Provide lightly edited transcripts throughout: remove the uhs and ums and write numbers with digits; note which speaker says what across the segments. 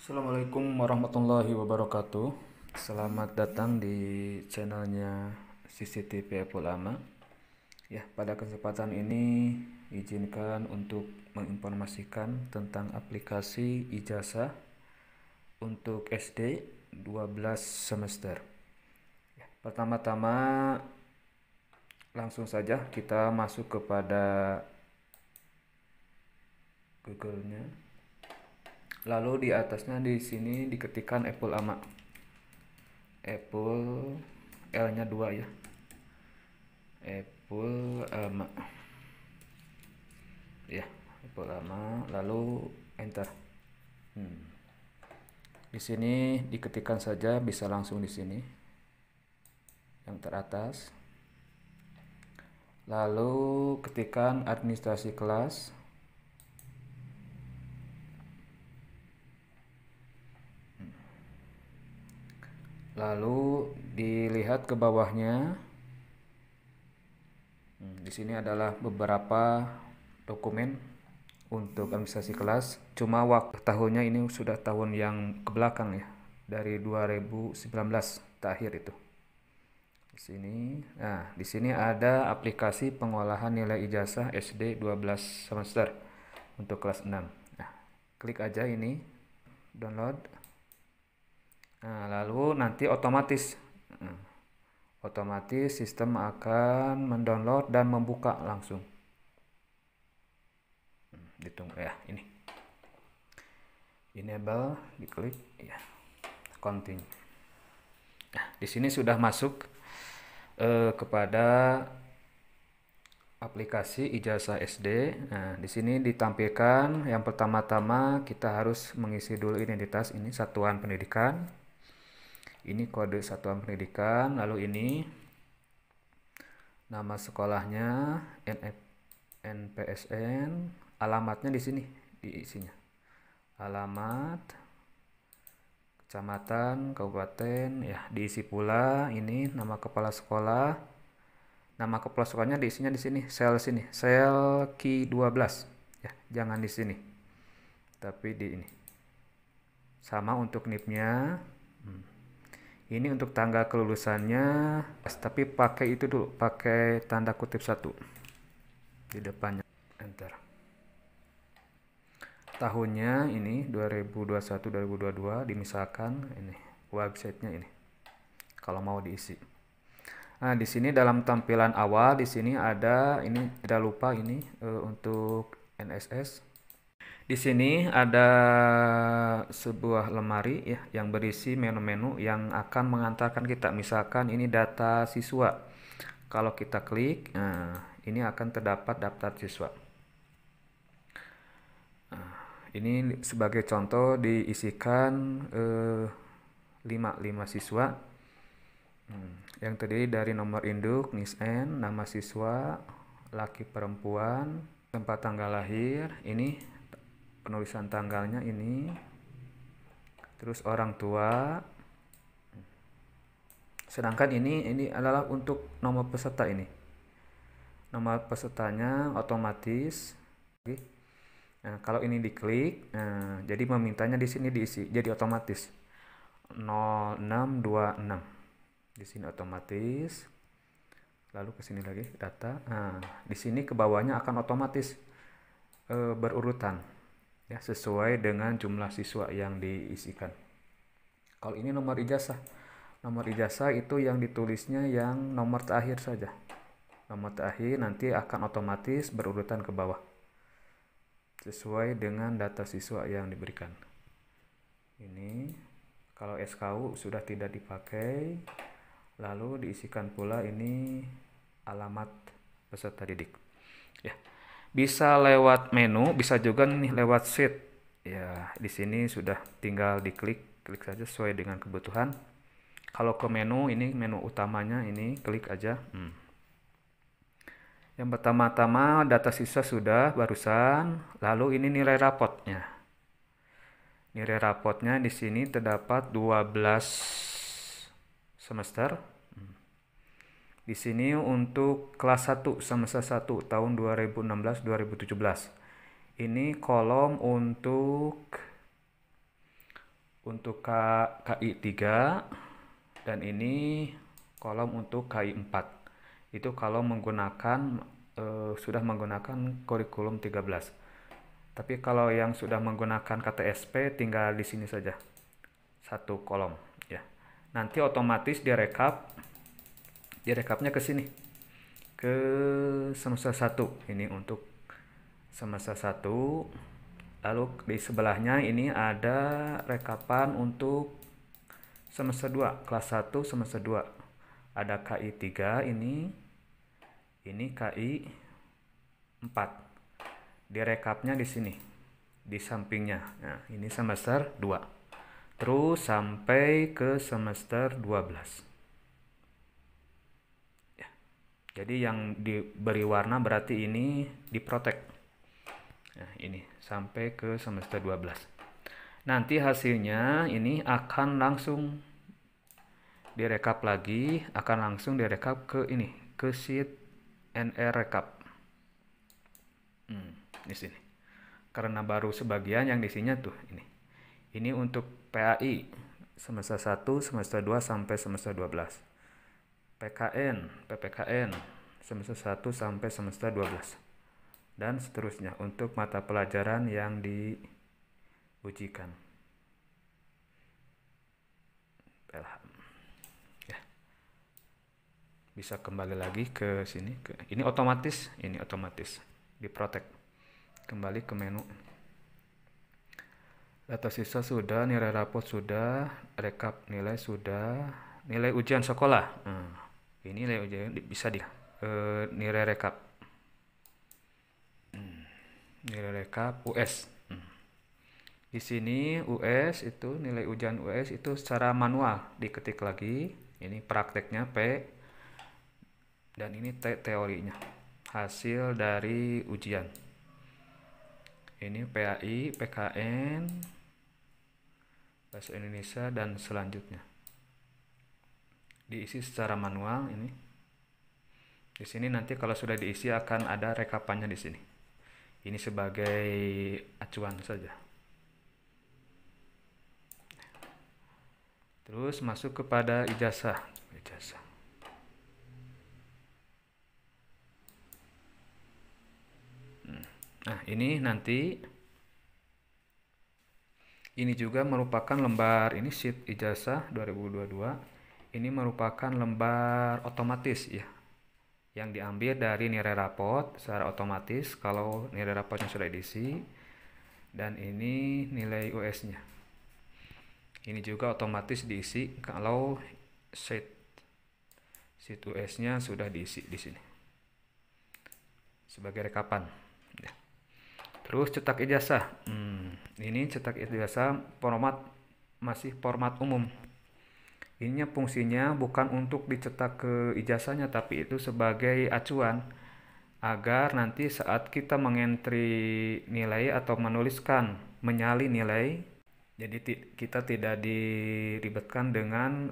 Speaker 1: Assalamualaikum warahmatullahi wabarakatuh. Selamat datang di channelnya CCTV Epul Ama. Ya, pada kesempatan ini izinkan untuk menginformasikan tentang aplikasi ijazah untuk SD 12 semester. Ya, pertama-tama langsung saja kita masuk kepada Google-nya. Lalu di atasnya di sini diketikkan Epul Ama. Apple L-nya 2 ya. Apple Ama. Ya, Apple Ama lalu enter. Di sini diketikkan saja, bisa langsung di sini. Yang teratas. Lalu ketikkan administrasi kelas. Lalu dilihat ke bawahnya. Di sini adalah beberapa dokumen untuk administrasi kelas. Cuma waktu tahunnya ini sudah tahun yang ke belakang ya, dari 2019 terakhir itu. Di sini, nah di sini ada aplikasi pengolahan nilai ijazah SD 12 semester untuk kelas 6. Nah, klik aja ini, download. Nah, lalu nanti otomatis sistem akan mendownload dan membuka langsung. Ditunggu ya, ini enable, diklik ya, continue. Nah, di sini sudah masuk kepada aplikasi ijazah SD. Nah, di sini ditampilkan yang pertama-tama kita harus mengisi dulu identitas, ini satuan pendidikan. Ini kode satuan pendidikan, lalu ini nama sekolahnya, NPSN, alamatnya di sini diisinya. Alamat, kecamatan, kabupaten, ya diisi pula ini nama kepala sekolah. Nama kepala sekolahnya diisinya di sini, sel key 12. Ya, jangan di sini. Tapi di ini. Sama untuk NIP-nya. Ini untuk tanggal kelulusannya, tapi pakai itu dulu, pakai tanda kutip 1 di depannya. Enter. Tahunnya ini 2021-2022, dimisalkan ini websitenya ini. Kalau mau diisi. Nah, di sini dalam tampilan awal di sini ada ini, tidak lupa ini untuk NSS. Di sini ada sebuah lemari ya yang berisi menu-menu yang akan mengantarkan kita. Misalkan ini data siswa. Kalau kita klik, nah, ini akan terdapat daftar siswa. Nah, ini sebagai contoh diisikan 5 siswa. Yang terdiri dari nomor induk, NISN, nama siswa, laki perempuan, tempat tanggal lahir, ini penulisan tanggalnya ini, terus orang tua. Sedangkan ini adalah untuk nomor peserta ini. Nomor pesertanya otomatis. Nah, kalau ini diklik, nah, jadi memintanya di sini diisi, jadi otomatis 0626. Di sini otomatis. Lalu ke sini lagi data. Nah, di sini ke bawahnya akan otomatis berurutan ya, sesuai dengan jumlah siswa yang diisikan. Kalau ini nomor ijazah. Nomor ijazah itu yang ditulisnya yang nomor terakhir saja. Nomor terakhir nanti akan otomatis berurutan ke bawah. Sesuai dengan data siswa yang diberikan. Ini kalau SKU sudah tidak dipakai. Lalu diisikan pula ini alamat peserta didik. Ya. Bisa lewat menu, bisa juga nih lewat sheet. Ya, di sini sudah tinggal diklik, klik saja sesuai dengan kebutuhan. Kalau ke menu, ini menu utamanya ini klik aja. Yang pertama-tama data siswa sudah barusan, lalu ini nilai rapotnya. Nilai rapotnya di sini terdapat 12 semester. Di sini untuk kelas 1 semester 1 tahun 2016-2017. Ini kolom untuk untuk KI 3 dan ini kolom untuk KI 4. Itu kalau menggunakan sudah menggunakan kurikulum 13. Tapi kalau yang sudah menggunakan KTSP tinggal di sini saja. Satu kolom ya. Nanti otomatis direkapnya ke sini. Ke semester 1. Ini untuk semester 1. Lalu di sebelahnya ini ada rekapan untuk semester 2, kelas 1 semester 2. Ada KI 3 ini KI 4. Direkapnya di sini, di sampingnya. Nah, ini semester 2. Terus sampai ke semester 12. Ya. Jadi yang diberi warna berarti ini diprotek. Nah, ini sampai ke semester 12. Nanti hasilnya ini akan langsung direkap lagi, akan langsung direkap ke ini, ke sheet NR rekap. Di sini. Karena baru sebagian yang isinya tuh ini. Ini untuk PAI semester 1, semester 2 sampai semester 12. PPKN semester 1 sampai semester 12. Dan seterusnya untuk mata pelajaran yang diujikan. Ya. Bisa kembali lagi ke sini. Ini otomatis diprotek. Kembali ke menu. Data siswa sudah, nilai rapot sudah, rekap nilai sudah, nilai ujian sekolah. Ini nilai ujian bisa nilai rekap. Nilai rekap US. Di sini US itu nilai ujian US itu secara manual diketik lagi. Ini prakteknya P dan ini T teorinya. Hasil dari ujian. Ini PAI, PKN, Bahasa Indonesia dan selanjutnya. Diisi secara manual ini. Di sini nanti kalau sudah diisi akan ada rekapannya di sini. Ini sebagai acuan saja. Terus masuk kepada ijazah. Nah, ini nanti ini juga merupakan lembar ini sheet ijazah 2022. Ini merupakan lembar otomatis ya. Yang diambil dari nilai rapot secara otomatis kalau nilai rapotnya sudah diisi. Dan ini nilai US-nya. Ini juga otomatis diisi kalau sheet US-nya sudah diisi di sini. Sebagai rekapan. Ya. Terus cetak ijazah. Ini cetak ijazah masih format umum. Ini fungsinya bukan untuk dicetak ke ijazahnya, tapi itu sebagai acuan agar nanti saat kita mengentri nilai atau menyalin nilai, jadi kita tidak diribetkan dengan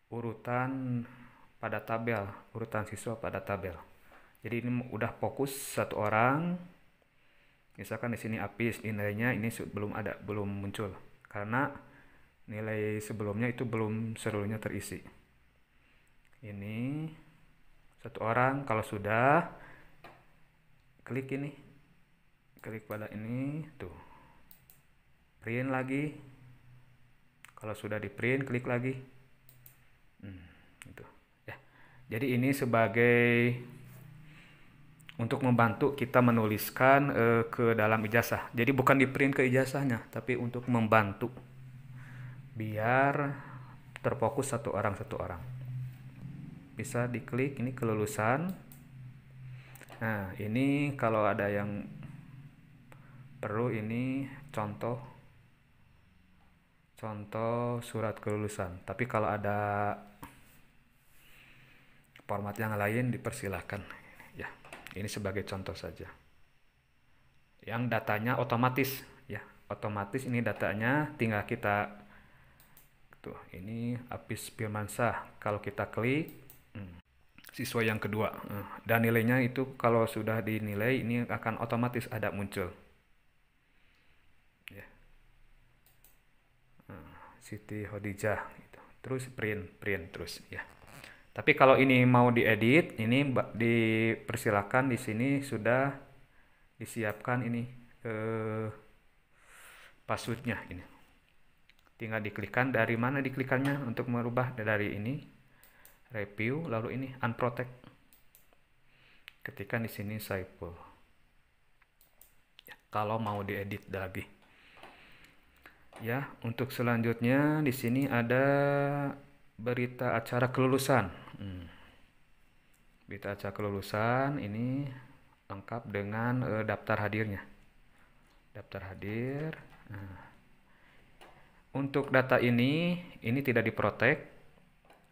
Speaker 1: urutan pada tabel, urutan siswa pada tabel. Jadi ini udah fokus satu orang. Misalkan di sini APIS nilainya ini belum muncul karena nilai sebelumnya itu belum seluruhnya terisi. Ini satu orang, kalau sudah klik pada ini tuh, print lagi. Kalau sudah di print klik lagi. Gitu. Ya. Jadi ini sebagai untuk membantu kita menuliskan ke dalam ijazah. Jadi bukan di print ke ijazahnya, tapi untuk membantu biar terfokus satu orang. Bisa diklik ini kelulusan. Nah, ini kalau ada yang perlu ini contoh surat kelulusan. Tapi kalau ada format yang lain dipersilahkan. Ya, ini sebagai contoh saja. Yang datanya otomatis, ya, otomatis ini datanya tinggal kita tuh, ini Apis Firmansyah. Kalau kita klik siswa yang kedua, dan nilainya itu kalau sudah dinilai ini akan otomatis ada muncul. Ya. Siti Khadijah gitu. Terus print terus ya. Tapi kalau ini mau diedit, ini dipersilakan, di sini sudah disiapkan ini passwordnya ini. Tinggal diklikkan, dari mana diklikannya untuk merubah, dari ini review, lalu ini unprotect. Ketikkan di sini Saiful. Ya, kalau mau diedit lagi. Ya, untuk selanjutnya di sini ada berita acara kelulusan. Berita acara kelulusan ini lengkap dengan daftar hadirnya. Daftar hadir. Nah, untuk data ini tidak diprotek,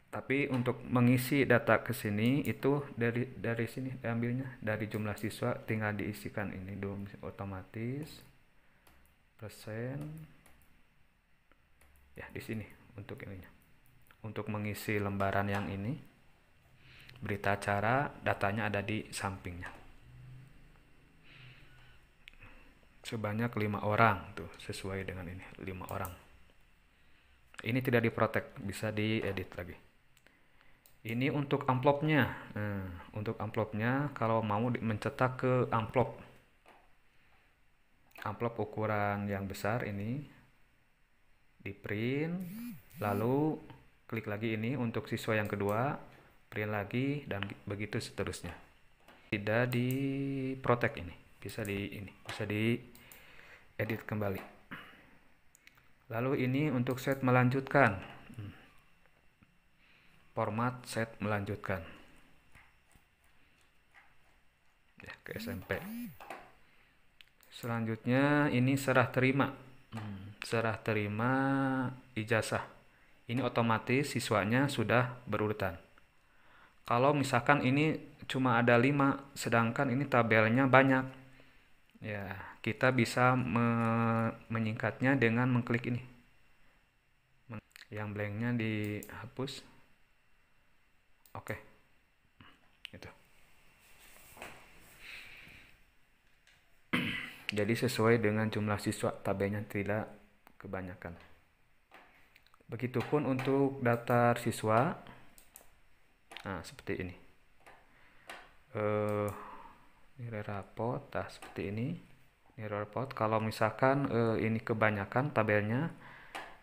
Speaker 1: tapi untuk mengisi data ke sini itu dari sini diambilnya, dari jumlah siswa, tinggal diisikan ini dulu otomatis persen ya di sini untuk ininya. Untuk mengisi lembaran yang ini berita acara, datanya ada di sampingnya. Sebanyak 5 orang tuh, sesuai dengan ini 5 orang. Ini tidak diprotek, bisa diedit lagi. Ini untuk amplopnya. Untuk amplopnya kalau mau mencetak ke amplop ukuran yang besar ini di print, lalu klik lagi ini untuk siswa yang kedua, print lagi, dan begitu seterusnya. Tidak diprotek, ini bisa diedit kembali. Lalu ini untuk set melanjutkan, format set melanjutkan ya, ke SMP. Selanjutnya ini serah terima ijazah. Ini otomatis siswanya sudah berurutan. Kalau misalkan ini cuma ada 5, sedangkan ini tabelnya banyak, ya kita bisa menyingkatnya dengan mengklik ini, yang blanknya dihapus. Oke, itu. Jadi sesuai dengan jumlah siswa, tabelnya tidak kebanyakan. Begitupun untuk daftar siswa. Nah, seperti ini. Nilai rapot, seperti ini. Nilai rapot. Kalau misalkan ini kebanyakan tabelnya,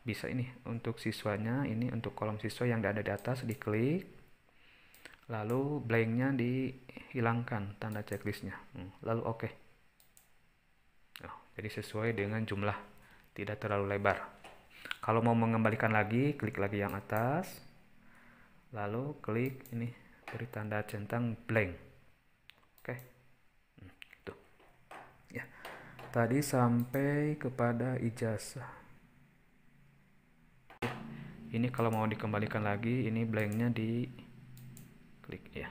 Speaker 1: bisa ini untuk siswanya, ini untuk kolom siswa yang ada di atas diklik, lalu blanknya dihilangkan tanda checklistnya, lalu oke. Jadi sesuai dengan jumlah, tidak terlalu lebar. Kalau mau mengembalikan lagi, klik lagi yang atas, lalu klik ini, beri tanda centang blank. Oke. Itu ya, tadi sampai kepada ijazah. Ini kalau mau dikembalikan lagi, ini blanknya di klik ya.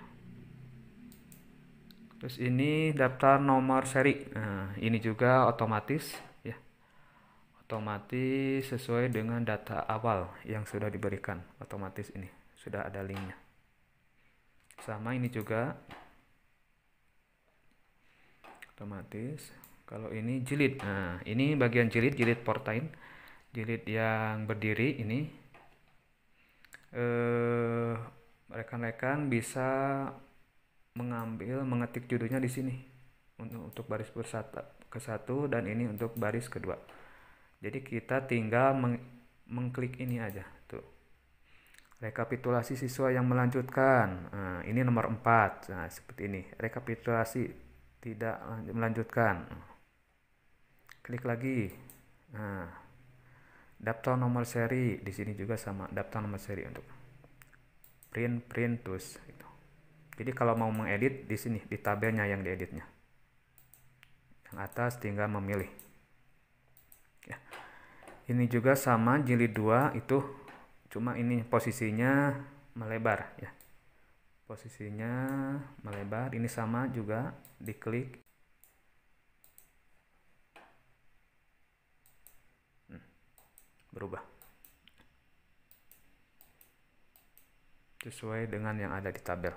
Speaker 1: Terus ini daftar nomor seri. Nah, ini juga otomatis ya. Otomatis sesuai dengan data awal yang sudah diberikan. Otomatis ini sudah ada linknya. Sama ini juga otomatis. Kalau ini jilid. Nah, ini bagian jilid portain. Jilid yang berdiri ini. Rekan-rekan bisa mengetik judulnya di sini untuk baris ke satu, dan ini untuk baris kedua. Jadi kita tinggal mengklik ini aja tuh. Rekapitulasi siswa yang melanjutkan. Nah, ini nomor 4. Nah, seperti ini. Rekapitulasi tidak melanjutkan. Klik lagi. Nah, daftar nomor seri di sini juga sama, daftar nomor seri untuk print terus gitu. Jadi kalau mau mengedit di sini di tabelnya yang dieditnya. Yang atas tinggal memilih. Ya. Ini juga sama jilid 2 itu, cuma ini posisinya melebar ya. Posisinya melebar, ini sama juga diklik. Berubah sesuai dengan yang ada di tabel.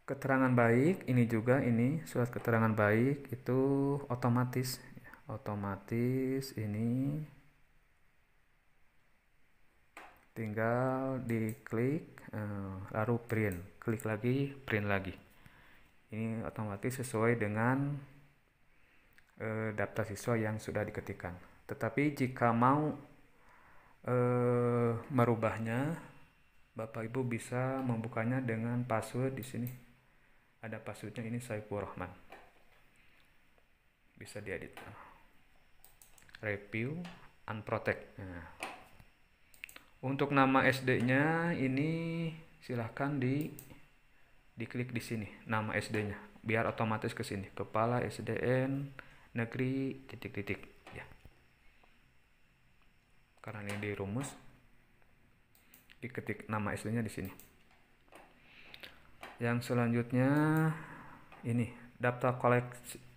Speaker 1: Keterangan baik ini juga, ini surat keterangan baik itu otomatis ini tinggal diklik lalu print, klik lagi, print lagi. Ini otomatis sesuai dengan daftar siswa yang sudah diketikkan. Tetapi jika mau merubahnya, Bapak Ibu bisa membukanya dengan password. Di sini ada passwordnya, ini Saiful Rahman. Bisa diedit. Review unprotect. Nah, untuk nama SD-nya ini silahkan diklik di sini nama SD-nya biar otomatis ke sini, Kepala SDN Negeri titik-titik ya. Karena ini di rumus, diketik nama SD-nya di sini. Yang selanjutnya ini daftar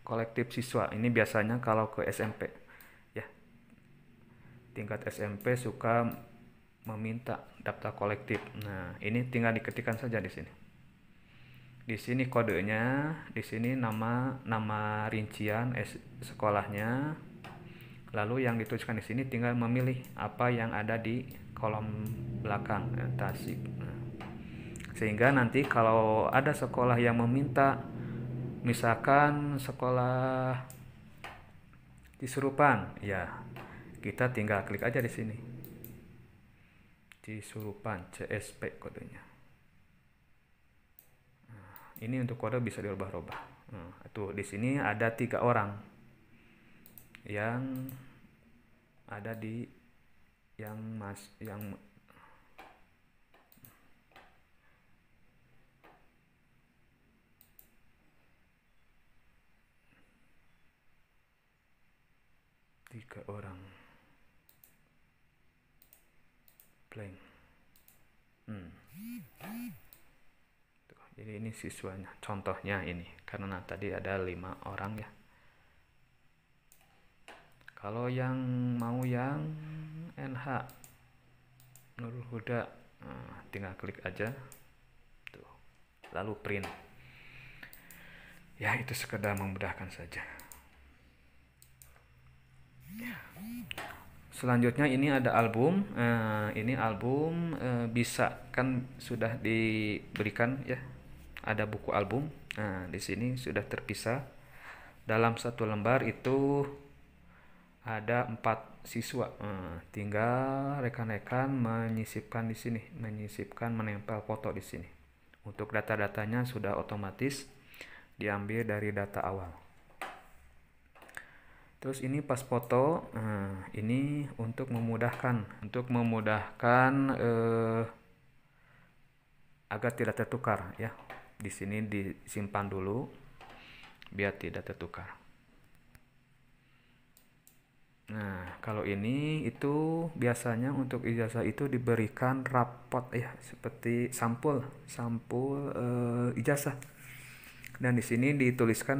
Speaker 1: kolektif siswa. Ini biasanya kalau ke SMP ya. Tingkat SMP suka meminta daftar kolektif. Nah, ini tinggal diketikkan saja di sini. Di sini kodenya, di sini nama rincian sekolahnya. Lalu yang dituliskan di sini tinggal memilih apa yang ada di kolom belakang Tasik. Nah, sehingga nanti kalau ada sekolah yang meminta, misalkan sekolah Cisurupan, ya kita tinggal klik aja di sini. Cisurupan CSP kodenya. Nah, ini untuk kode bisa dirubah-rubah. Nah, tuh di sini ada 3 orang yang ada di yang 3 orang blank. Tuh, jadi ini siswanya, contohnya ini karena tadi ada 5 orang ya. Kalau yang mau yang NH Nurul Huda, tinggal klik aja tuh, lalu print ya. Itu sekedar memudahkan saja ya. Selanjutnya ini ada album. Ini album bisa kan sudah diberikan ya, ada buku album. Nah, di sini sudah terpisah dalam satu lembar itu ada 4 siswa. Tinggal rekan-rekan menyisipkan di sini, menempel foto di sini. Untuk data-datanya sudah otomatis diambil dari data awal. Terus ini pas foto, ini untuk memudahkan agar tidak tertukar ya. Di sini disimpan dulu biar tidak tertukar. Nah, kalau ini itu biasanya untuk ijazah itu diberikan rapot ya, seperti sampul ijazah. Dan di sini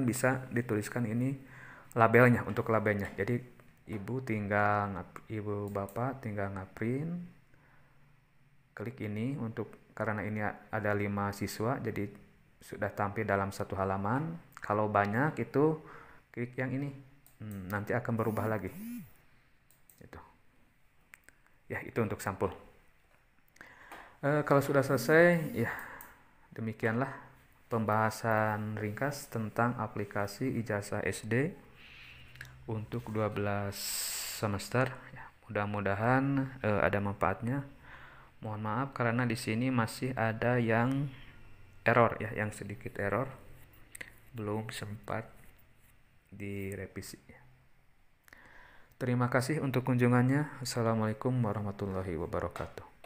Speaker 1: bisa dituliskan ini labelnya, untuk labelnya. Jadi ibu bapak tinggal ngeprint, klik ini karena ini ada 5 siswa jadi sudah tampil dalam satu halaman. Kalau banyak itu klik yang ini, nanti akan berubah lagi itu ya. Itu untuk sampul. Kalau sudah selesai ya, demikianlah pembahasan ringkas tentang aplikasi ijazah SD untuk 12 semester ya. Mudah-mudahan ada manfaatnya. Mohon maaf karena di sini masih ada yang error ya, yang sedikit error, belum sempat direvisi ya. Terima kasih untuk kunjungannya. Assalamualaikum warahmatullahi wabarakatuh.